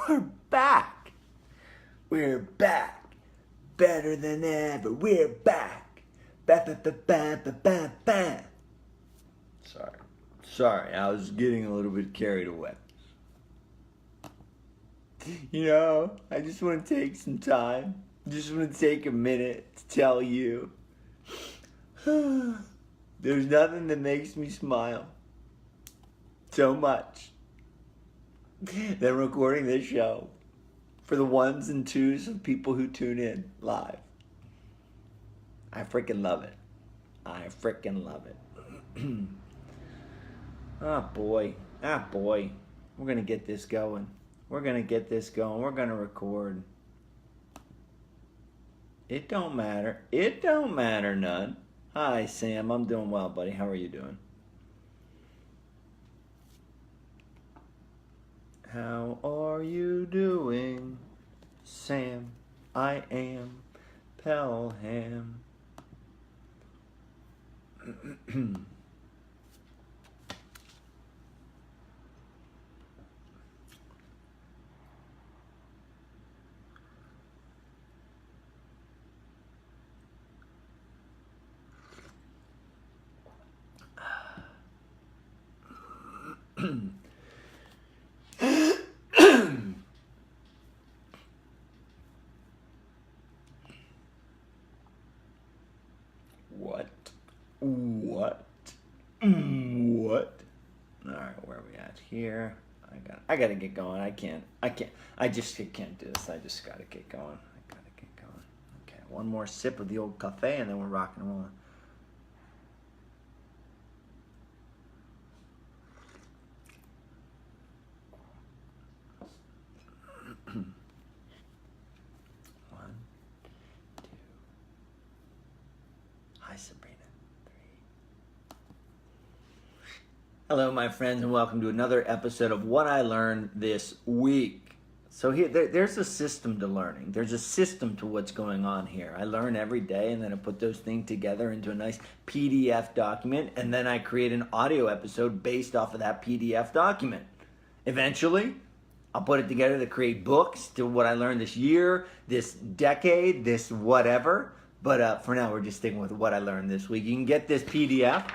We're back. We're back. Better than ever. We're back. Ba-ba-ba-ba-ba-ba-ba. Sorry, I was getting a little bit carried away. You know, I just want to take some time. Just want to take a minute to tell you. There's nothing that makes me smile so much than recording this show for the ones and twos of people who tune in live. I freaking love it. I freaking love it. Oh boy. We're going to get this going. We're going to record. It don't matter. It don't matter none. Hi, Sam. I'm doing well, buddy. How are you doing? How are you doing, Sam? I am Pelham. What? All right, where are we at here? I gotta get going. I just can't do this. I just gotta get going. Okay, one more sip of the old cafe and then we're rocking and rolling. One, two. Hi, Sabrina. Hello, my friends, and welcome to another episode of What I Learned This Week. So there's a system to learning. There's a system to what's going on here. I learn every day, and then I put those things together into a nice PDF document, and then I create an audio episode based off of that PDF document. Eventually, I'll put it together to create books to what I learned this year, this decade, this whatever. But for now, we're just sticking with what I learned this week. You can get this PDF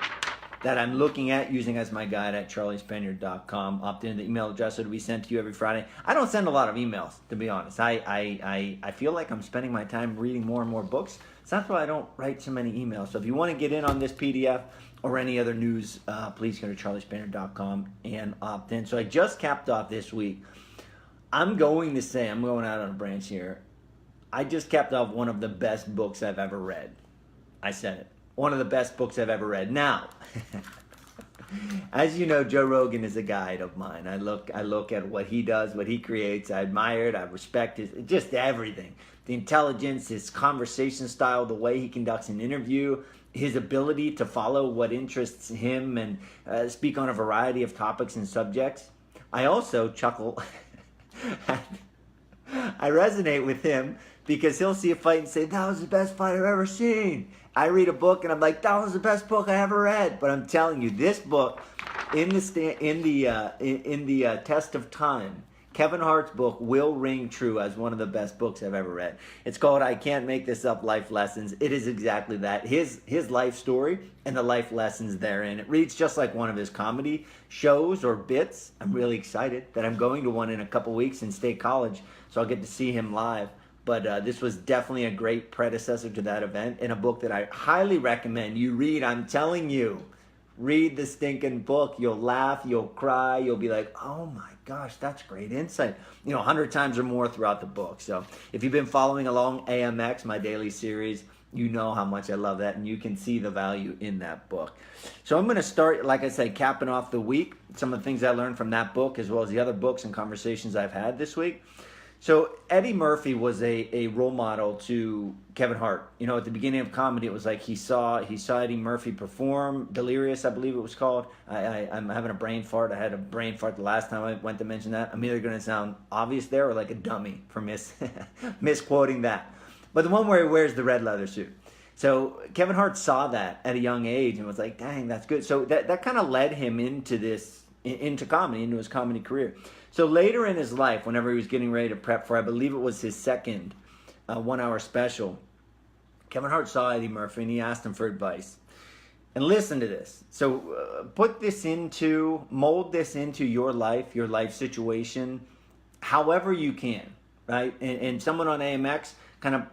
that I'm looking at using as my guide at charliespaniard.com. Opt in the email address that will be sent to you every Friday. I don't send a lot of emails, to be honest. I feel like I'm spending my time reading more and more books. So that's why I don't write so many emails. So if you want to get in on this PDF or any other news, please go to charliespaniard.com and opt in. So I just capped off this week. I'm going to say, I'm going out on a branch here. I just capped off one of the best books I've ever read. I said it. One of the best books I've ever read. Now, as you know, Joe Rogan is a guide of mine. I look at what he does, what he creates. I admire it. I respect his, just everything. The intelligence, his conversation style, the way he conducts an interview, his ability to follow what interests him and speak on a variety of topics and subjects. I also chuckle. I resonate with him because he'll see a fight and say, that was the best fight I've ever seen. I read a book and I'm like, that was the best book I ever read. But I'm telling you, this book, in the test of time, Kevin Hart's book will ring true as one of the best books I've ever read. It's called I Can't Make This Up, Life Lessons. It is exactly that. His life story and the life lessons therein. It reads just like one of his comedy shows or bits. I'm really excited that I'm going to one in a couple weeks in State College, so I'll get to see him live. But this was definitely a great predecessor to that event and a book that I highly recommend you read. I'm telling you, read the stinking book. You'll laugh, you'll cry, you'll be like, oh my gosh, that's great insight. 100 times or more throughout the book. So if you've been following along AMX, my daily series, you know how much I love that, and you can see the value in that book. So I'm going to start, like I said, capping off the week, some of the things I learned from that book as well as the other books and conversations I've had this week. So Eddie Murphy was a role model to Kevin Hart. At the beginning of comedy, it was like he saw Eddie Murphy perform, Delirious, I believe it was called. I'm having a brain fart. I had a brain fart the last time I went to mention that. I'm either going to sound obvious there or like a dummy for misquoting that. But the one where he wears the red leather suit. So Kevin Hart saw that at a young age and was like, dang, that's good. So that kind of led him into this into comedy, into his comedy career. So later in his life, whenever he was getting ready to prep for, I believe it was his second 1 hour special, Kevin Hart saw Eddie Murphy and he asked him for advice. And listen to this. So mold this into your life situation, however you can, right? And someone on AMX kind of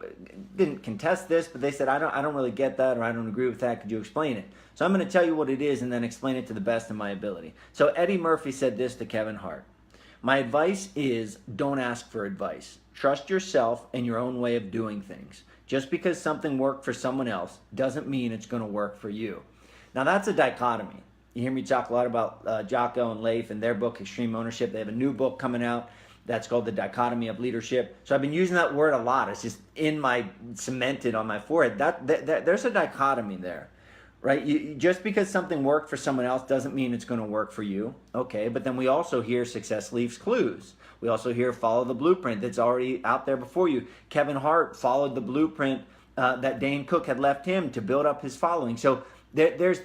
didn't contest this, but they said, I don't really get that, or I don't agree with that. Could you explain it? So I'm going to tell you what it is and then explain it to the best of my ability. So Eddie Murphy said this to Kevin Hart. My advice is don't ask for advice. Trust yourself and your own way of doing things. Just because something worked for someone else doesn't mean it's going to work for you. Now that's a dichotomy. You hear me talk a lot about Jocko and Leif and their book, Extreme Ownership. They have a new book coming out that's called The Dichotomy of Leadership. So I've been using that word a lot. It's just cemented on my forehead. There's a dichotomy there, right? Just because something worked for someone else doesn't mean it's going to work for you. Okay, but then we also hear success leaves clues. We also hear follow the blueprint that's already out there before you. Kevin Hart followed the blueprint that Dane Cook had left him to build up his following. So there's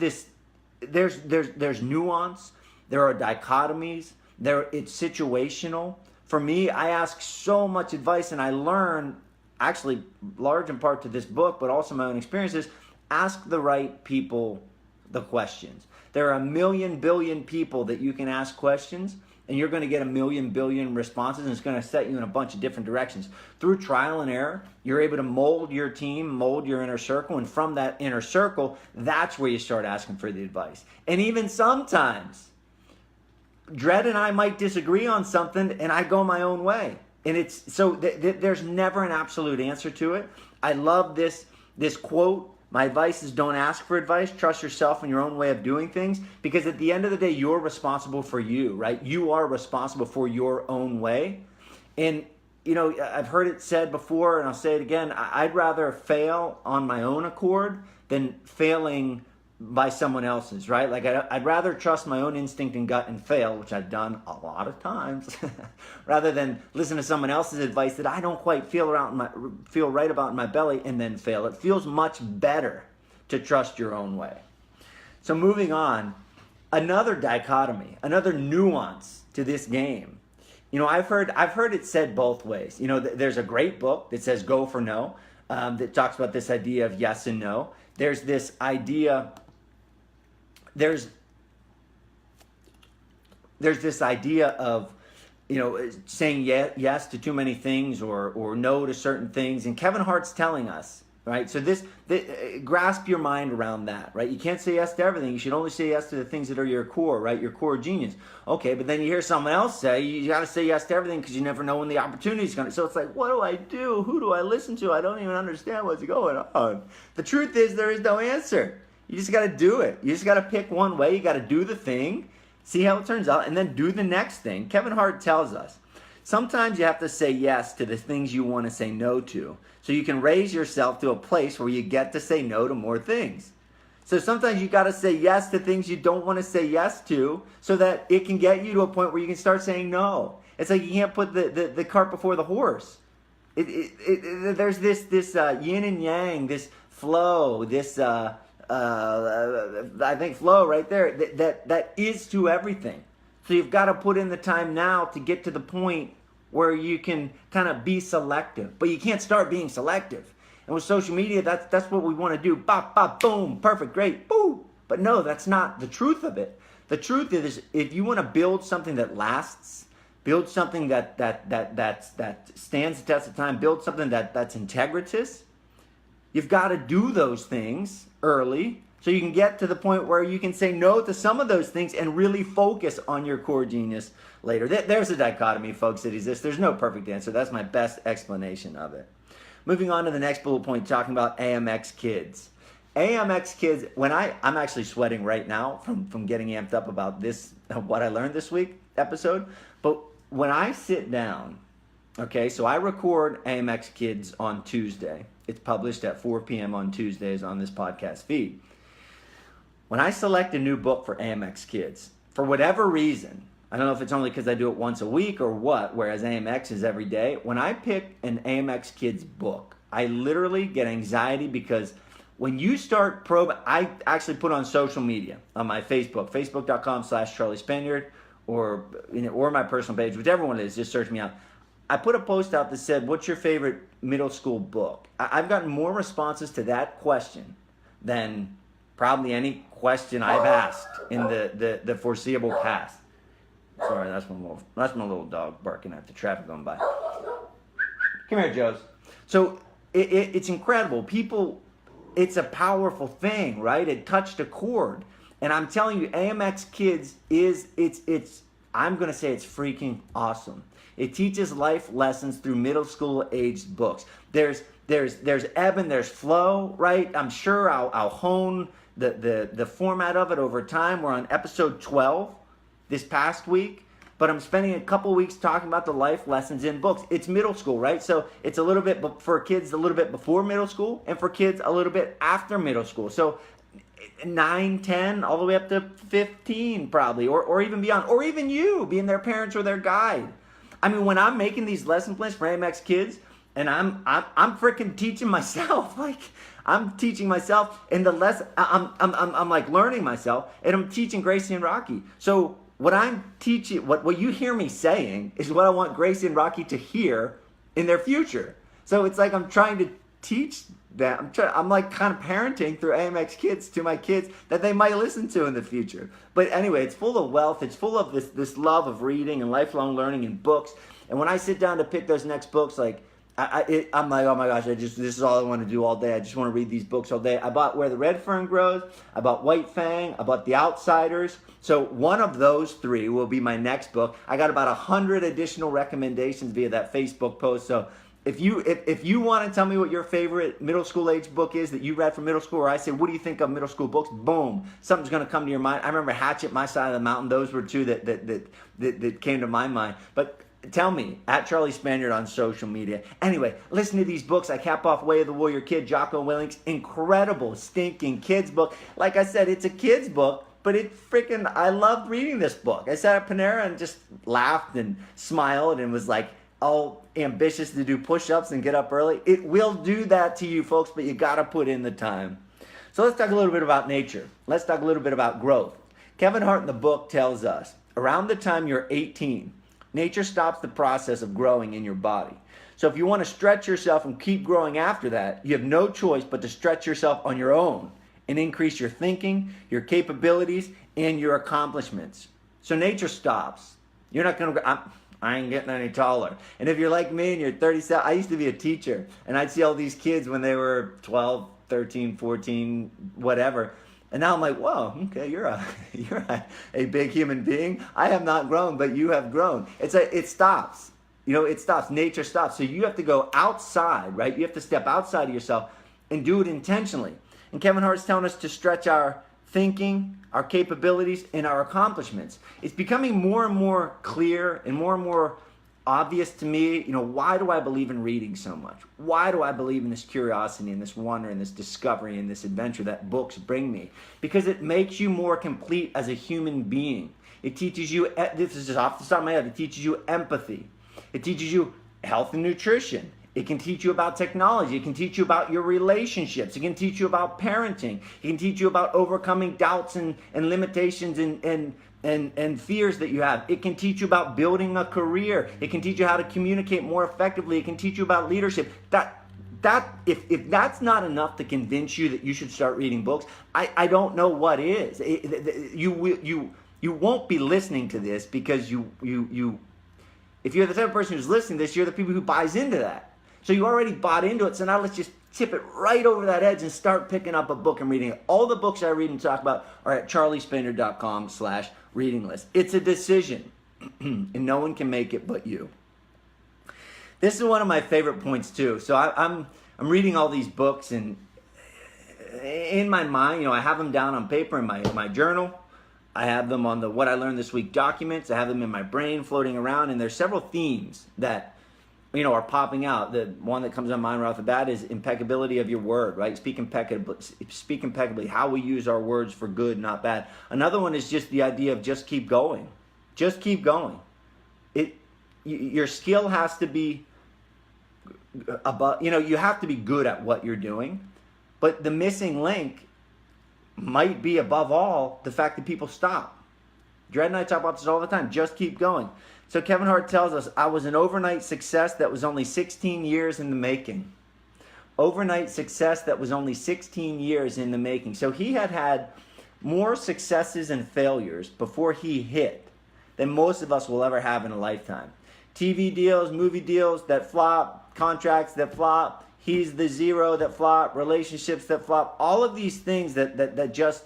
nuance. There are dichotomies. It's situational. For me, I ask so much advice, and I learn, actually, large in part to this book, but also my own experiences. Ask the right people the questions. There are 1 million billion people that you can ask questions, and you're going to get 1 million billion responses, and it's going to set you in a bunch of different directions. Through trial and error, you're able to mold your team, mold your inner circle, and from that inner circle, that's where you start asking for the advice. And even sometimes, Dredd and I might disagree on something, and I go my own way. And it's so there's never an absolute answer to it. I love this quote. My advice is don't ask for advice. Trust yourself and your own way of doing things, because at the end of the day, you're responsible for you, right? You are responsible for your own way. And, I've heard it said before, and I'll say it again, I'd rather fail on my own accord than failing by someone else's, right? Like I'd rather trust my own instinct and gut and fail, which I've done a lot of times, rather than listen to someone else's advice that I don't quite feel right about in my belly and then fail. It feels much better to trust your own way. So moving on, another dichotomy, another nuance to this game. I've heard it said both ways. There's a great book that says Go for No, that talks about this idea of yes and no. There's this idea. There's this idea of, saying yes to too many things or no to certain things. And Kevin Hart's telling us, right? So grasp your mind around that, right? You can't say yes to everything. You should only say yes to the things that are your core, right? Your core genius. Okay, but then you hear someone else say, you got to say yes to everything because you never know when the opportunity is going to. So it's like, what do I do? Who do I listen to? I don't even understand what's going on. The truth is there is no answer. You just got to do it. You just got to pick one way. You got to do the thing, see how it turns out, and then do the next thing. Kevin Hart tells us, sometimes you have to say yes to the things you want to say no to, so you can raise yourself to a place where you get to say no to more things. So sometimes you got to say yes to things you don't want to say yes to, so that it can get you to a point where you can start saying no. It's like you can't put the cart before the horse. There's this yin and yang, this flow, this I think flow right there that is to everything. So you've got to put in the time now to get to the point where you can kind of be selective, but you can't start being selective. And with social media, that's what we want to do. Bop, bop, boom, perfect, great, boom. But no, that's not the truth of it. The truth is, if you want to build something that lasts, build something that stands the test of time, build something that's integritous, you've got to do those things early so you can get to the point where you can say no to some of those things and really focus on your core genius later. There's a dichotomy, folks, that exists. There's no perfect answer. That's my best explanation of it. Moving on to the next bullet point, talking about AMX Kids. AMX Kids, I'm actually sweating right now from getting amped up about this, what I learned this week episode. But when I sit down, okay, so I record AMX Kids on Tuesday. It's published at 4 p.m. on Tuesdays on this podcast feed. When I select a new book for AMX Kids, for whatever reason, I don't know if it's only because I do it once a week or what, whereas AMX is every day. When I pick an AMX Kids book, I literally get anxiety because When you start probing, I actually put on social media, on my Facebook, facebook.com/Charlie Spaniard, or my personal page, whichever one it is, just search me out. I put a post out that said, what's your favorite middle school book? I've gotten more responses to that question than probably any question I've asked in the foreseeable past. Sorry, that's my little dog barking at the traffic going by. Come here, Joes. So it's incredible. People, it's a powerful thing, right? It touched a chord. And I'm telling you, AMX Kids I'm going to say it's freaking awesome. It teaches life lessons through middle school aged books. There's ebb and there's flow, right? I'm sure I'll hone the format of it over time. We're on episode 12 this past week, but I'm spending a couple weeks talking about the life lessons in books. It's middle school, right? So it's a little bit for kids a little bit before middle school, and for kids a little bit after middle school. So 9, 10, all the way up to 15 probably, or even beyond, or even you being their parents or their guide. I mean, when I'm making these lesson plans for AMX Kids, and I'm freaking teaching myself, like I'm teaching myself, and the lesson I'm like learning myself, and I'm teaching Gracie and Rocky. So what I'm teaching, what you hear me saying, is what I want Gracie and Rocky to hear in their future. So it's like I'm trying to teach them. I'm like kind of parenting through AMX Kids to my kids that they might listen to in the future. But anyway, it's full of wealth. It's full of this love of reading and lifelong learning and books. And when I sit down to pick those next books, like I'm like, oh my gosh, this is all I want to do all day. I just want to read these books all day. I bought Where the Red Fern Grows. I bought White Fang. I bought The Outsiders. So one of those 3 will be my next book. I got about 100 additional recommendations via that Facebook post. So if you want to tell me what your favorite middle school age book is that you read from middle school, or I say, what do you think of middle school books? Boom, something's going to come to your mind. I remember Hatchet, My Side of the Mountain. Those were 2 that came to my mind. But tell me, at Charlie Spaniard on social media. Anyway, listen to these books. I cap off Way of the Warrior Kid, Jocko Willink's incredible stinking kids book. Like I said, it's a kids book, but I loved reading this book. I sat at Panera and just laughed and smiled and was like all ambitious to do push-ups and get up early. It will do that to you folks, but you got to put in the time. So let's talk a little bit about nature. Let's talk a little bit about growth. Kevin Hart in the book tells us, around the time you're 18, nature stops the process of growing in your body. So if you want to stretch yourself and keep growing after that, you have no choice but to stretch yourself on your own and increase your thinking, your capabilities, and your accomplishments. So nature stops. You're not going to, I ain't getting any taller. And if you're like me and you're 37, I used to be a teacher, and I'd see all these kids when they were 12, 13, 14, whatever. And now I'm like, whoa, okay, you're a big human being. I have not grown, but you have grown. It stops. It stops. Nature stops. So you have to go outside, right? You have to step outside of yourself and do it intentionally. And Kevin Hart's telling us to stretch our thinking, our capabilities, and our accomplishments. It's becoming more and more clear and more obvious to me, why do I believe in reading so much? Why do I believe in this curiosity and this wonder and this discovery and this adventure that books bring me? Because it makes you more complete as a human being. It teaches you, this is just off the top of my head, it teaches you empathy. It teaches you health and nutrition. It can teach you about technology. It can teach you about your relationships. It can teach you about parenting. It can teach you about overcoming doubts and limitations and fears that you have. It can teach you about building a career. It can teach you how to communicate more effectively. It can teach you about leadership. If that's not enough to convince you that you should start reading books, I don't know what is. You won't be listening to this because if you're the type of person who's listening to this, you're the people who buys into that. So you already bought into it. So now let's just tip it right over that edge and start picking up a book and reading it. All the books I read and talk about are at charliespaniard.com/reading list. It's a decision, and no one can make it but you. This is one of my favorite points too. So I'm reading all these books, and in my mind, I have them down on paper in my journal. I have them on the What I Learned This Week documents. I have them in my brain floating around, and there's several themes that are popping out. The one that comes to mind right off the bat is impeccability of your word, right? Speak impeccably. How we use our words for good, not bad. Another one is just the idea of just keep going. Just keep going. Your skill has to be above, you have to be good at what you're doing, But the missing link might be, above all, the fact that people stop. Dredd and I talk about this all the time. Just keep going. So Kevin Hart tells us, I was an overnight success that was only 16 years in the making. Overnight success that was only 16 years in the making. So he had more successes and failures before he hit than most of us will ever have in a lifetime. TV deals, movie deals that flop, contracts that flop, he's the zero that flop, relationships that flop, all of these things that just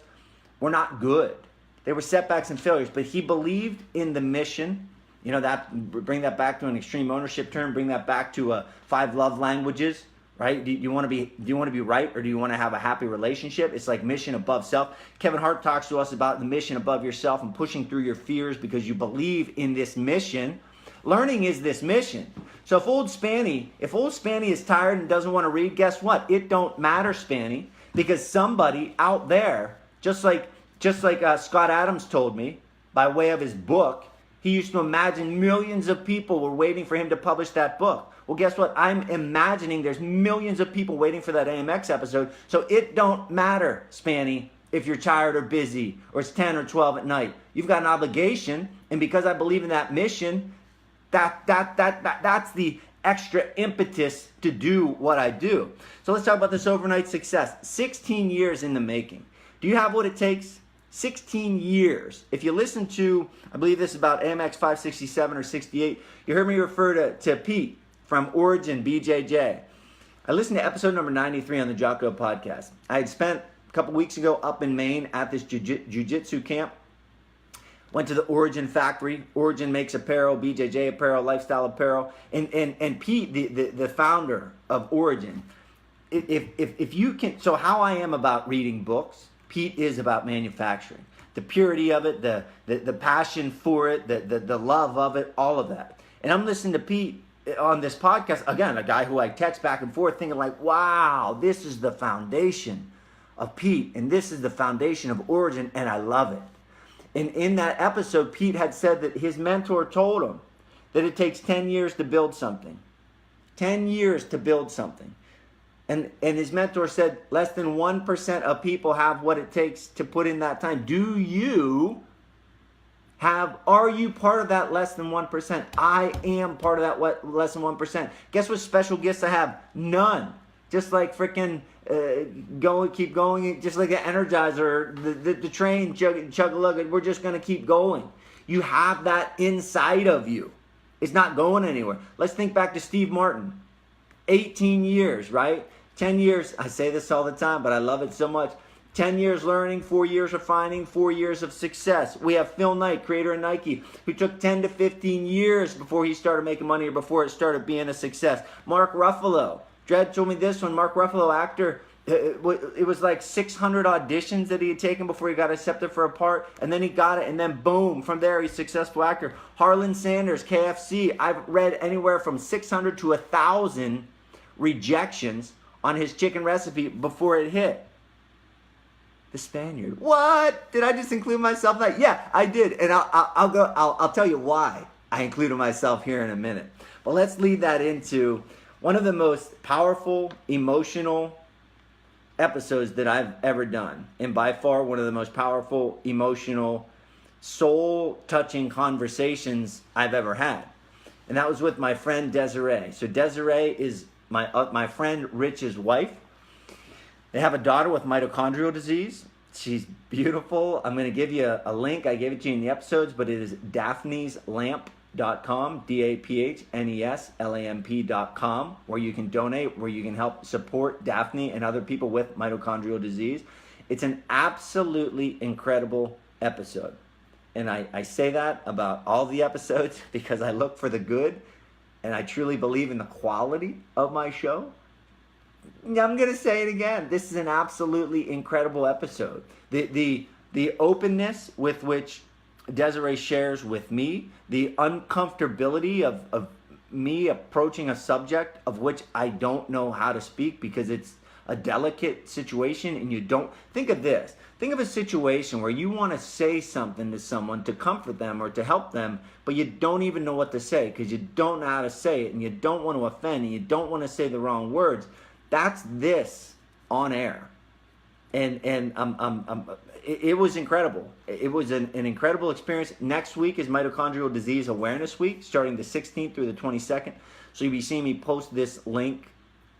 were not good. They were setbacks and failures, but he believed in the mission. You know, that, bring that back to an extreme ownership term, bring that back to 5 love languages, right? Do you want to be right, or do you want to have a happy relationship? It's like mission above self. Kevin Hart talks to us about the mission above yourself and pushing through your fears because you believe in this mission. Learning is this mission. So if old Spanny is tired and doesn't want to read, guess what? It don't matter, Spanny, because somebody out there, just like Scott Adams told me by way of his book, he used to imagine millions of people were waiting for him to publish that book. Well, guess what? I'm imagining there's millions of people waiting for that AMX episode. So it don't matter, Spanny, if you're tired or busy or it's 10 or 12 at night. You've got an obligation, and because I believe in that mission, that's the extra impetus to do what I do. So let's talk about this overnight success. 16 years in the making. Do you have what it takes? 16 years. If you listen to, I believe this is about AMX 567 or 68, you heard me refer to Pete from Origin BJJ. I listened to episode number 93 on the Jocko podcast. I had spent a couple weeks ago up in Maine at this jiu-jitsu camp. Went to the Origin factory. Origin makes apparel, BJJ apparel, lifestyle apparel. And Pete, the founder of Origin, if you can, so how I am about reading books, Pete is about manufacturing. The purity of it, the passion for it, the love of it, all of that. And I'm listening to Pete on this podcast, again, a guy who I text back and forth thinking like, wow, this is the foundation of Pete, and this is the foundation of Origin, and I love it. And in that episode, Pete had said that his mentor told him that it takes 10 years to build something. 10 years to build something. And his mentor said less than 1% of people have what it takes to put in that time. Are you part of that less than 1%? I am part of that less than 1%. Guess what special gifts I have? None. Just like freaking keep going, just like the Energizer, the train, chug-a-lug, we're just going to keep going. You have that inside of you. It's not going anywhere. Let's think back to Steve Martin. 18 years, right? 10 years, I say this all the time, but I love it so much. 10 years learning, 4 years refining, 4 years of success. We have Phil Knight, creator of Nike, who took 10 to 15 years before he started making money or before it started being a success. Mark Ruffalo. Dredd told me this one. Mark Ruffalo, actor, it was like 600 auditions that he had taken before he got accepted for a part, and then he got it, and then boom, from there he's a successful actor. Harlan Sanders, KFC, I've read anywhere from 600 to 1,000 rejections on his chicken recipe before it hit. The Spaniard. What? Did I just include myself in that? Yeah, I did, and I'll tell you why I included myself here in a minute. But let's lead that into one of the most powerful, emotional episodes that I've ever done. And by far one of the most powerful, emotional, soul-touching conversations I've ever had. And that was with my friend Desiree. So Desiree is my friend Rich's wife. They have a daughter with mitochondrial disease. She's beautiful. I'm going to give you a link. I gave it to you in the episodes, but it is daphneslamp.com, DAPHNESLAMP.com, where you can donate, where you can help support Daphne and other people with mitochondrial disease. It's an absolutely incredible episode. And I say that about all the episodes because I look for the good and I truly believe in the quality of my show. I'm going to say it again. This is an absolutely incredible episode. The openness with which Desiree shares with me, the uncomfortability of me approaching a subject of which I don't know how to speak because it's a delicate situation, and you don't think of this. Think of a situation where you want to say something to someone to comfort them or to help them, but you don't even know what to say because you don't know how to say it, and you don't want to offend, and you don't want to say the wrong words. That's this on air. and it was incredible. It was an incredible experience. Next week is Mitochondrial Disease Awareness Week, starting the 16th through the 22nd. So you'll be seeing me post this link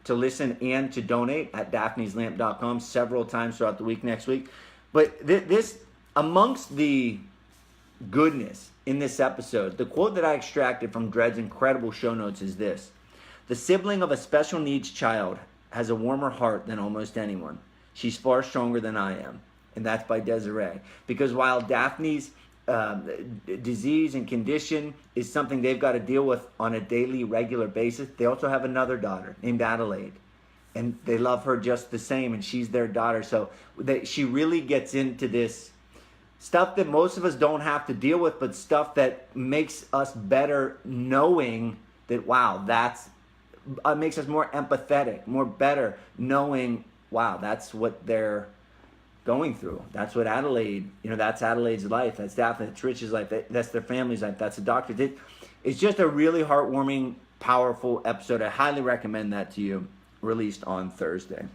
to listen and to donate at daphneslamp.com several times throughout the week next week. But this, amongst the goodness in this episode, the quote that I extracted from Dred's incredible show notes is this: "The sibling of a special needs child has a warmer heart than almost anyone. She's far stronger than I am." And that's by Desiree. Because while Daphne's disease and condition is something they've got to deal with on a daily, regular basis, they also have another daughter named Adelaide. And they love her just the same, and she's their daughter. So she really gets into this stuff that most of us don't have to deal with, but stuff that makes us better, knowing that, wow, makes us more empathetic, more better, knowing, wow, that's what they're going through. That's what Adelaide, that's Adelaide's life. That's Daphne, that's Rich's life. That's their family's life. That's the doctor's. It's just a really heartwarming, powerful episode. I highly recommend that to you. Released on Thursday.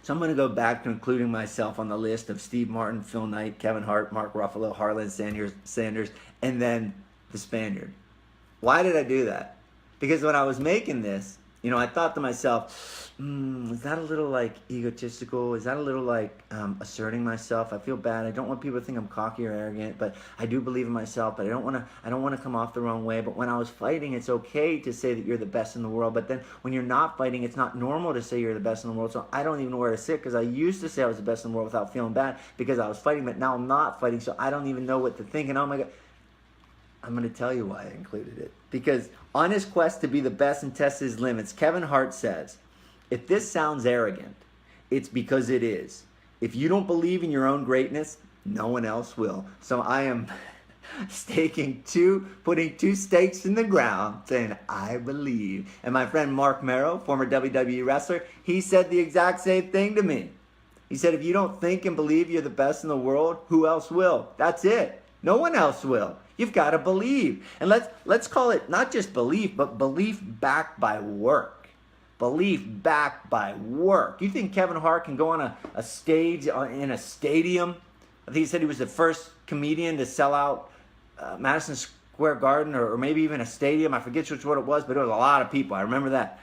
So I'm going to go back to including myself on the list of Steve Martin, Phil Knight, Kevin Hart, Mark Ruffalo, Harlan Sanders, and then the Spaniard. Why did I do that? Because when I was making this, I thought to myself, is that a little egotistical? Is that a little asserting myself? I feel bad. I don't want people to think I'm cocky or arrogant, but I do believe in myself. But I don't want to come off the wrong way. But when I was fighting, it's okay to say that you're the best in the world. But then when you're not fighting, it's not normal to say you're the best in the world. So I don't even know where to sit, because I used to say I was the best in the world without feeling bad because I was fighting. But now I'm not fighting, so I don't even know what to think. And oh my God. I'm going to tell you why I included it. Because on his quest to be the best and test his limits, Kevin Hart says, if this sounds arrogant, it's because it is. If you don't believe in your own greatness, no one else will. So I am putting two stakes in the ground, saying, I believe. And my friend Mark Merrow, former WWE wrestler, he said the exact same thing to me. He said, if you don't think and believe you're the best in the world, who else will? That's it. No one else will. You've got to believe. And let's call it not just belief, but belief backed by work. Belief backed by work. You think Kevin Hart can go on a stage in a stadium? I think he said he was the first comedian to sell out Madison Square Garden, or maybe even a stadium. I forget which one it was, but it was a lot of people. I remember that.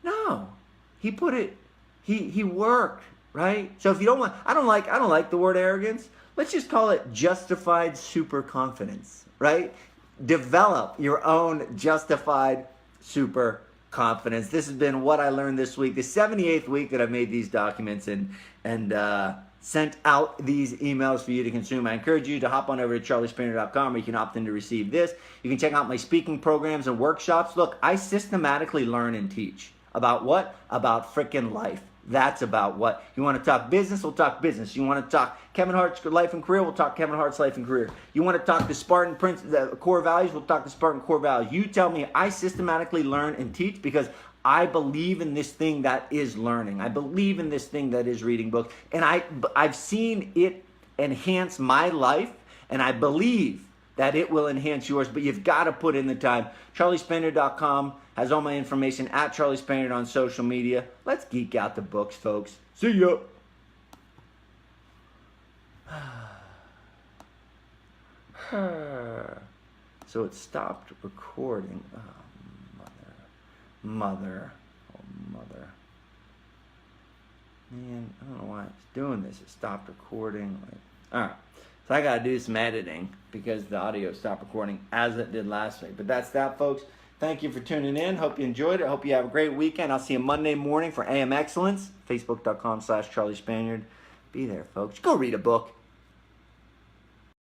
No. He worked, right? So if you don't want, I don't like the word arrogance. Let's just call it justified super confidence, right? Develop your own justified super confidence. This has been what I learned this week, the 78th week that I've made these documents and sent out these emails for you to consume. I encourage you to hop on over to charliespaniard.com where you can opt in to receive this. You can check out my speaking programs and workshops. Look, I systematically learn and teach. About what? About freaking life. That's about what. You want to talk business? We'll talk business. You want to talk Kevin Hart's life and career? We'll talk Kevin Hart's life and career. You want to talk the Spartan the core values? We'll talk the Spartan core values. You tell me. I systematically learn and teach because I believe in this thing that is learning. I believe in this thing that is reading books. And I've seen it enhance my life, and I believe that it will enhance yours, but you've got to put in the time. charliespaniard.com has all my information, at Charlie Spaniard on social media. Let's geek out the books, folks. See ya. So it stopped recording. Oh, mother. Man, I don't know why it's doing this. It stopped recording. All right. So I got to do some editing because the audio stopped recording as it did last week. But that's that, folks. Thank you for tuning in. Hope you enjoyed it. Hope you have a great weekend. I'll see you Monday morning for AM Excellence. Facebook.com/Charlie Spaniard. Be there, folks. Go read a book.